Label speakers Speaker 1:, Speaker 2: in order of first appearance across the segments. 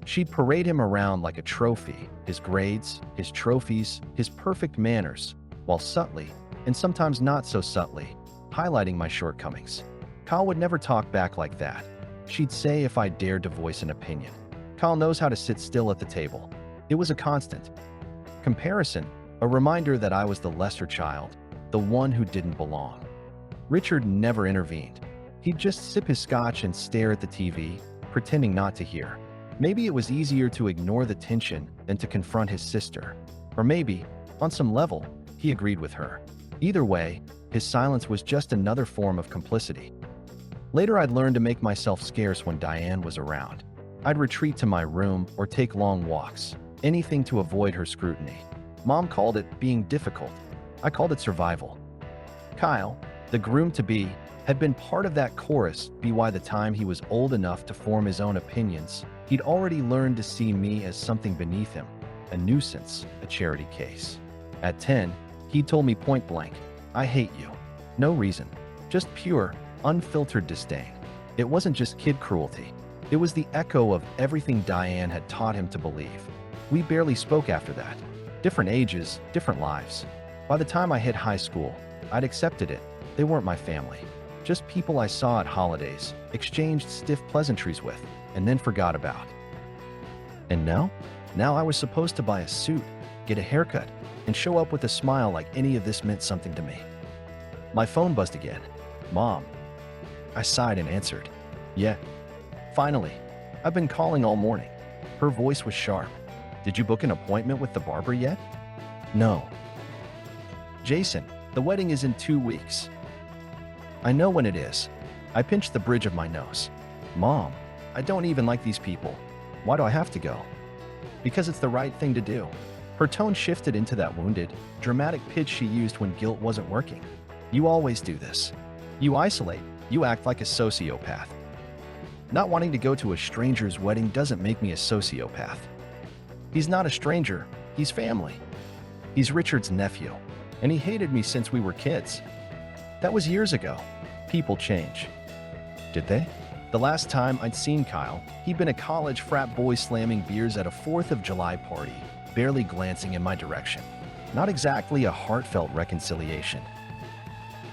Speaker 1: She'd parade him around like a trophy, his grades, his trophies, his perfect manners, while subtly, and sometimes not so subtly, highlighting my shortcomings. Kyle would never talk back like that. She'd say if I dared to voice an opinion. Kyle knows how to sit still at the table. It was a constant. Comparison, a reminder that I was the lesser child, the one who didn't belong. Richard never intervened. He'd just sip his scotch and stare at the TV, pretending not to hear. Maybe it was easier to ignore the tension than to confront his sister. Or maybe, on some level, he agreed with her. Either way, his silence was just another form of complicity. Later, I'd learned to make myself scarce when Diane was around. I'd retreat to my room or take long walks, anything to avoid her scrutiny. Mom called it being difficult. I called it survival. Kyle, the groom-to-be, had been part of that chorus by the time he was old enough to form his own opinions. He'd already learned to see me as something beneath him, a nuisance, a charity case. At 10, he told me point blank, "I hate you." No reason, just pure, unfiltered disdain. It wasn't just kid cruelty. It was the echo of everything Diane had taught him to believe. We barely spoke after that. Different ages, different lives. By the time I hit high school, I'd accepted it. They weren't my family. Just people I saw at holidays, exchanged stiff pleasantries with, and then forgot about. And now? Now I was supposed to buy a suit, get a haircut, and show up with a smile like any of this meant something to me. My phone buzzed again. Mom. I sighed and answered. Yeah. Finally. I've been calling all morning. Her voice was sharp. Did you book an appointment with the barber yet? No. Jason, the wedding is in 2 weeks. I know when it is. I pinched the bridge of my nose. Mom, I don't even like these people. Why do I have to go? Because it's the right thing to do. Her tone shifted into that wounded, dramatic pitch she used when guilt wasn't working. You always do this. You isolate. You act like a sociopath. Not wanting to go to a stranger's wedding doesn't make me a sociopath. He's not a stranger. He's family. He's Richard's nephew, and he hated me since we were kids. That was years ago. People change. Did they? The last time I'd seen Kyle, he'd been a college frat boy slamming beers at a 4th of July party, barely glancing in my direction. Not exactly a heartfelt reconciliation.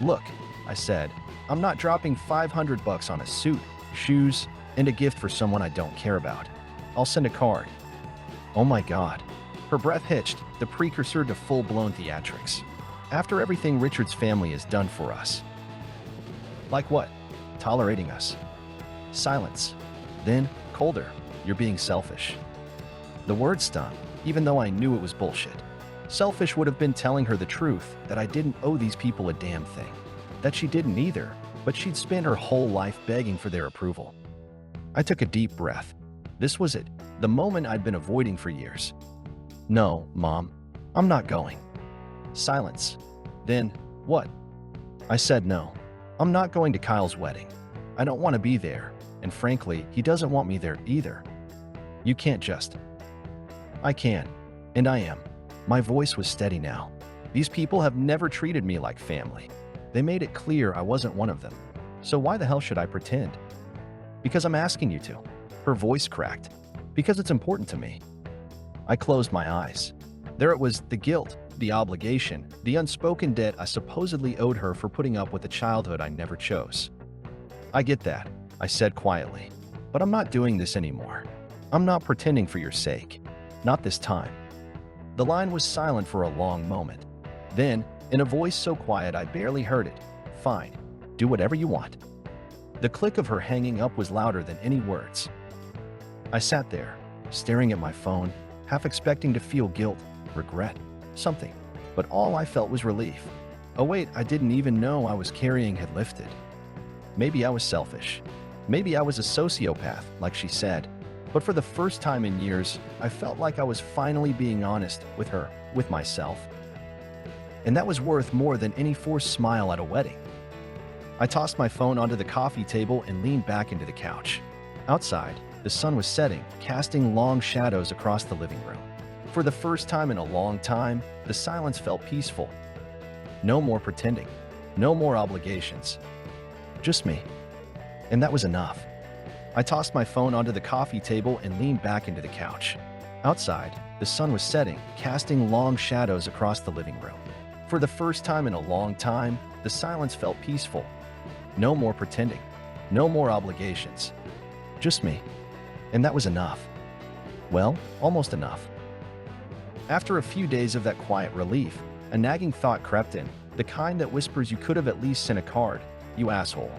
Speaker 1: Look, I said, I'm not dropping $500 on a suit, shoes, and a gift for someone I don't care about. I'll send a card. Oh my God. Her breath hitched, the precursor to full-blown theatrics. After everything Richard's family has done for us. Like what? Tolerating us. Silence. Then, colder. You're being selfish. The word stung, even though I knew it was bullshit. Selfish would have been telling her the truth, that I didn't owe these people a damn thing. That she didn't either, but she'd spent her whole life begging for their approval. I took a deep breath. This was it, the moment I'd been avoiding for years. No, Mom, I'm not going. Silence. Then, what? I said no. I'm not going to Kyle's wedding. I don't want to be there, and frankly, he doesn't want me there either. You can't just. I can, and I am. My voice was steady now. These people have never treated me like family. They made it clear I wasn't one of them. So why the hell should I pretend? Because I'm asking you to. Her voice cracked. Because it's important to me. I closed my eyes. There it was, the guilt, the obligation, the unspoken debt I supposedly owed her for putting up with a childhood I never chose. I get that, I said quietly. But I'm not doing this anymore. I'm not pretending for your sake. Not this time. The line was silent for a long moment. Then, in a voice so quiet I barely heard it, fine, do whatever you want. The click of her hanging up was louder than any words. I sat there, staring at my phone, half expecting to feel guilt, regret, something. But all I felt was relief. A weight I didn't even know I was carrying had lifted. Maybe I was selfish. Maybe I was a sociopath, like she said. But for the first time in years, I felt like I was finally being honest with her, with myself. And that was worth more than any forced smile at a wedding. I tossed my phone onto the coffee table and leaned back into the couch. Outside, the sun was setting, casting long shadows across the living room. For the first time in a long time, the silence felt peaceful. No more pretending. No more obligations. Just me. And that was enough. I tossed my phone onto the coffee table and leaned back into the couch. Outside, the sun was setting, casting long shadows across the living room. For the first time in a long time, the silence felt peaceful. No more pretending. No more obligations. Just me. And that was enough. Well, almost enough. After a few days of that quiet relief, a nagging thought crept in, the kind that whispers you could have at least sent a card, you asshole.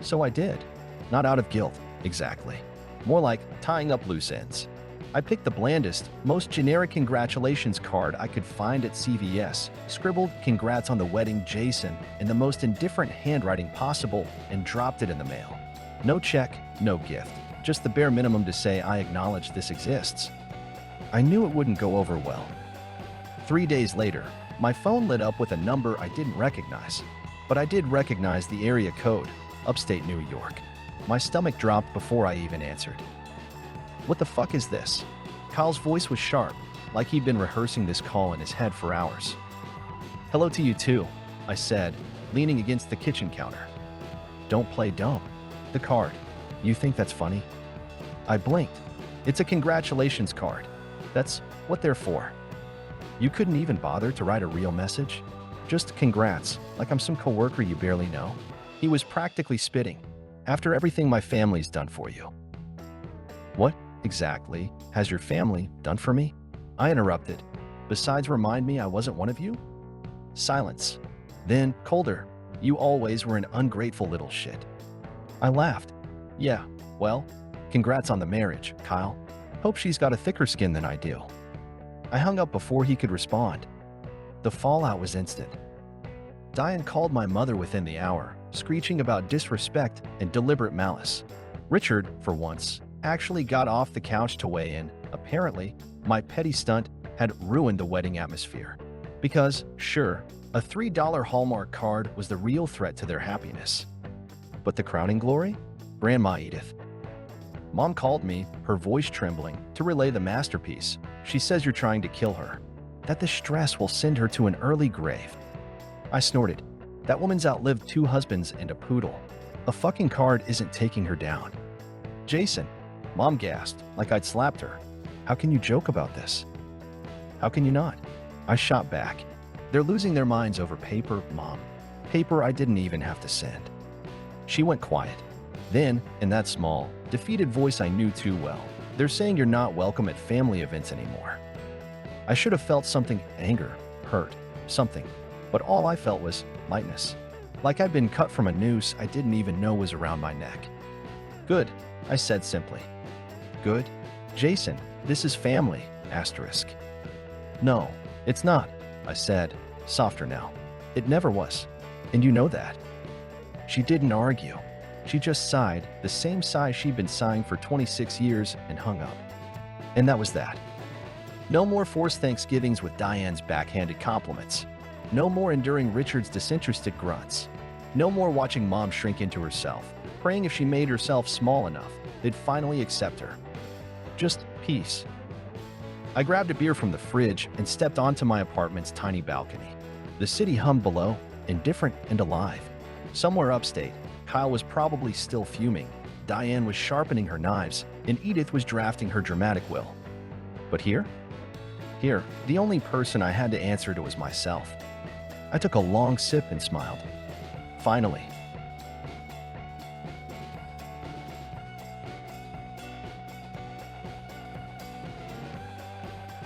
Speaker 1: So I did. Not out of guilt, exactly. More like tying up loose ends. I picked the blandest, most generic congratulations card I could find at CVS, scribbled "Congrats on the wedding, Jason" in the most indifferent handwriting possible, and dropped it in the mail. No check, no gift. Just the bare minimum to say I acknowledge this exists. I knew it wouldn't go over well. 3 days later, my phone lit up with a number I didn't recognize. But I did recognize the area code, upstate New York. My stomach dropped before I even answered. "What the fuck is this?" Kyle's voice was sharp, like he'd been rehearsing this call in his head for hours. "Hello to you too," I said, leaning against the kitchen counter. "Don't play dumb. The card. You think that's funny?" I blinked. "It's a congratulations card. That's what they're for." "You couldn't even bother to write a real message? Just congrats, like I'm some coworker you barely know?" He was practically spitting. "After everything my family's done for you." "What exactly has your family done for me?" I interrupted. "Besides remind me I wasn't one of you?" Silence. Then, colder, "You always were an ungrateful little shit." I laughed. "Yeah, well, congrats on the marriage, Kyle. Hope she's got a thicker skin than I do." I hung up before he could respond. The fallout was instant. Diane called my mother within the hour, screeching about disrespect and deliberate malice. Richard, for once, actually got off the couch to weigh in. Apparently, my petty stunt had ruined the wedding atmosphere. Because, sure, a $3 Hallmark card was the real threat to their happiness. But the crowning glory? Grandma Edith. Mom called me, her voice trembling, to relay the masterpiece. She says you're trying to kill her. That the stress will send her to an early grave. I snorted. That woman's outlived 2 husbands and a poodle. A fucking card isn't taking her down. "Jason," Mom gasped, like I'd slapped her. "How can you joke about this?" "How can you not?" I shot back. "They're losing their minds over paper, Mom. Paper I didn't even have to send." She went quiet. Then, in that small, defeated voice I knew too well, "They're saying you're not welcome at family events anymore." I should have felt something, anger, hurt, something. But all I felt was lightness. Like I'd been cut from a noose I didn't even know was around my neck. "Good," I said simply. "Good? Jason, this is family, asterisk." "No, it's not," I said, softer now. "It never was. And you know that." She didn't argue. She just sighed, the same sigh she'd been sighing for 26 years, and hung up. And that was that. No more forced Thanksgivings with Diane's backhanded compliments. No more enduring Richard's disinterested grunts. No more watching Mom shrink into herself, praying if she made herself small enough, they'd finally accept her. Just peace. I grabbed a beer from the fridge and stepped onto my apartment's tiny balcony. The city hummed below, indifferent and alive. Somewhere upstate, Kyle was probably still fuming, Diane was sharpening her knives, and Edith was drafting her dramatic will. But here? Here, the only person I had to answer to was myself. I took a long sip and smiled. Finally,